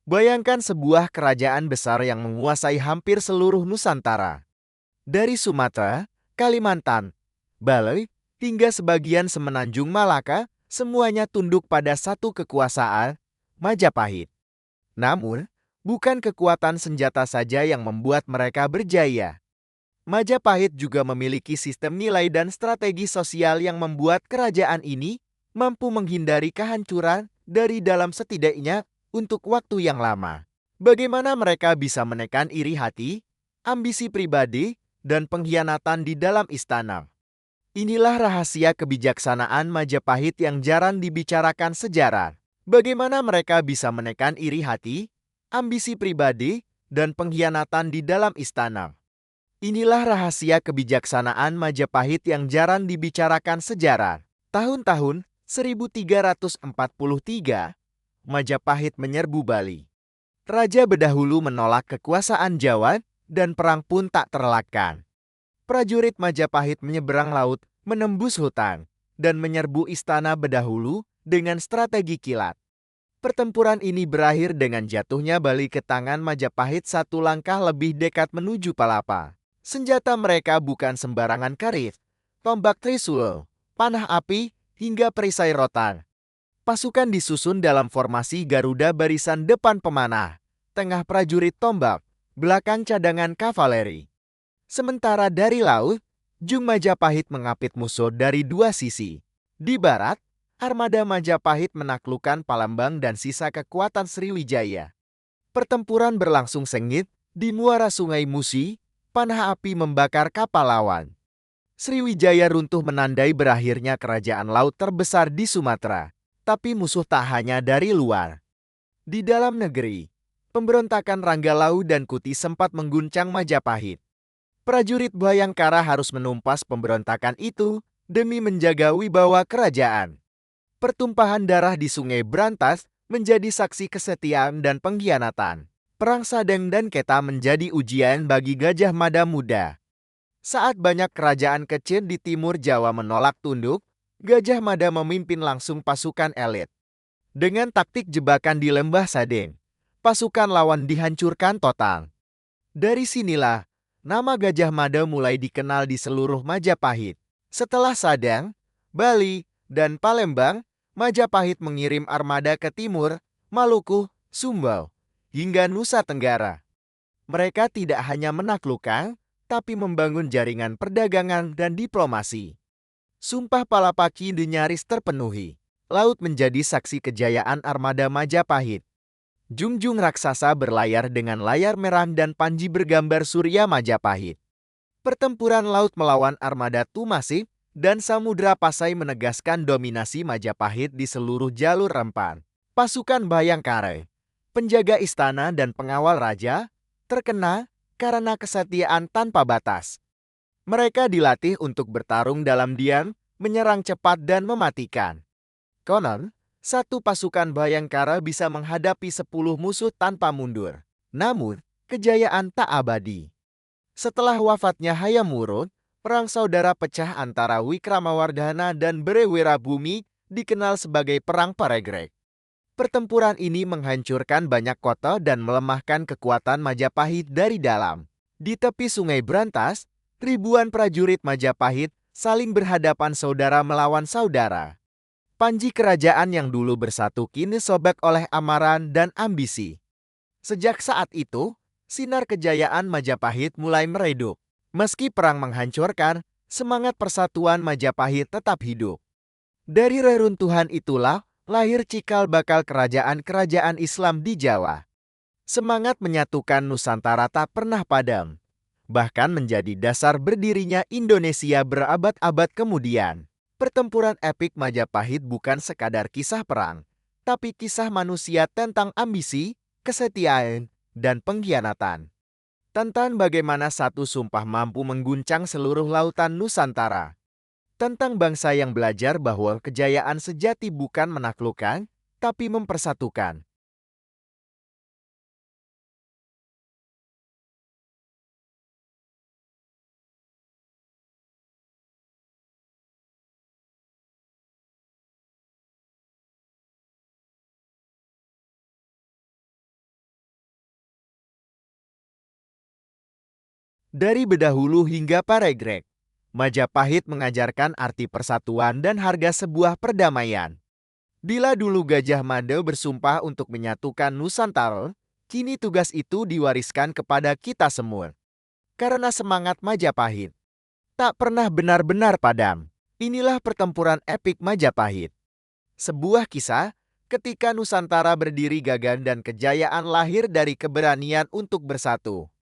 Bayangkan sebuah kerajaan besar yang menguasai hampir seluruh Nusantara. Dari Sumatera, Kalimantan, Bali, hingga sebagian semenanjung Malaka, semuanya tunduk pada satu kekuasaan, Majapahit. Namun, bukan kekuatan senjata saja yang membuat mereka berjaya. Majapahit juga memiliki sistem nilai dan strategi sosial yang membuat kerajaan ini mampu menghindari kehancuran dari dalam setidaknya untuk waktu yang lama. Bagaimana mereka bisa menekan iri hati, ambisi pribadi, dan pengkhianatan di dalam istana? Inilah rahasia kebijaksanaan Majapahit yang jarang dibicarakan sejarah. Bagaimana mereka bisa menekan iri hati, ambisi pribadi, dan pengkhianatan di dalam istana? Inilah rahasia kebijaksanaan Majapahit yang jarang dibicarakan sejarah. Tahun-tahun 1343, Majapahit menyerbu Bali. Raja Bedahulu menolak kekuasaan Jawa dan perang pun tak terelakkan. Prajurit Majapahit menyeberang laut, menembus hutan, dan menyerbu istana Bedahulu dengan strategi kilat. Pertempuran ini berakhir dengan jatuhnya Bali ke tangan Majapahit satu langkah lebih dekat menuju Palapa. Senjata mereka bukan sembarangan karit, tombak Trisulo, panah api, hingga perisai rotan. Pasukan disusun dalam formasi Garuda barisan depan pemanah, tengah prajurit tombak, belakang cadangan kavaleri. Sementara dari laut, Jung Majapahit mengapit musuh dari dua sisi. Di barat, armada Majapahit menaklukkan Palembang dan sisa kekuatan Sriwijaya. Pertempuran berlangsung sengit, di muara Sungai Musi, panah api membakar kapal lawan. Sriwijaya runtuh menandai berakhirnya kerajaan laut terbesar di Sumatera. Tapi musuh tak hanya dari luar. Di dalam negeri, pemberontakan Ranggalau dan Kuti sempat mengguncang Majapahit. Prajurit Bhayangkara harus menumpas pemberontakan itu demi menjaga wibawa kerajaan. Pertumpahan darah di Sungai Brantas menjadi saksi kesetiaan dan pengkhianatan. Perang Sadeng dan Keta menjadi ujian bagi Gajah Mada Muda. Saat banyak kerajaan kecil di timur Jawa menolak tunduk, Gajah Mada memimpin langsung pasukan elit. Dengan taktik jebakan di Lembah Sadeng, pasukan lawan dihancurkan total. Dari sinilah, nama Gajah Mada mulai dikenal di seluruh Majapahit. Setelah Sadang, Bali, dan Palembang, Majapahit mengirim armada ke timur, Maluku, Sumbawa, hingga Nusa Tenggara. Mereka tidak hanya menaklukkan, tapi membangun jaringan perdagangan dan diplomasi. Sumpah Palapaki nyaris terpenuhi. Laut menjadi saksi kejayaan armada Majapahit. Jungjung raksasa berlayar dengan layar merah dan panji bergambar Surya Majapahit. Pertempuran laut melawan armada Tumasip dan Samudra Pasai menegaskan dominasi Majapahit di seluruh jalur rempan. Pasukan Bhayangkara, penjaga istana dan pengawal raja, terkenal karena kesetiaan tanpa batas. Mereka dilatih untuk bertarung dalam diam, menyerang cepat dan mematikan. Konon, satu pasukan Bhayangkara bisa menghadapi 10 musuh tanpa mundur. Namun, kejayaan tak abadi. Setelah wafatnya Hayam Wuruk, perang saudara pecah antara Wikramawardhana dan Brewirabumi dikenal sebagai Perang Paregrek. Pertempuran ini menghancurkan banyak kota dan melemahkan kekuatan Majapahit dari dalam. Di tepi Sungai Brantas, ribuan prajurit Majapahit saling berhadapan saudara melawan saudara. Panji kerajaan yang dulu bersatu kini sobek oleh amaran dan ambisi. Sejak saat itu, sinar kejayaan Majapahit mulai meredup. Meski perang menghancurkan, semangat persatuan Majapahit tetap hidup. Dari reruntuhan itulah lahir cikal bakal kerajaan-kerajaan Islam di Jawa. Semangat menyatukan Nusantara tak pernah padam, bahkan menjadi dasar berdirinya Indonesia berabad-abad kemudian. Pertempuran epik Majapahit bukan sekadar kisah perang, tapi kisah manusia tentang ambisi, kesetiaan, dan pengkhianatan. Tentang bagaimana satu sumpah mampu mengguncang seluruh lautan Nusantara. Tentang bangsa yang belajar bahwa kejayaan sejati bukan menaklukkan, tapi mempersatukan. Dari Bedahulu hingga Paregreg, Majapahit mengajarkan arti persatuan dan harga sebuah perdamaian. Bila dulu Gajah Mada bersumpah untuk menyatukan Nusantara, kini tugas itu diwariskan kepada kita semua. Karena semangat Majapahit tak pernah benar-benar padam. Inilah pertempuran epik Majapahit. Sebuah kisah ketika Nusantara berdiri gagah dan kejayaan lahir dari keberanian untuk bersatu.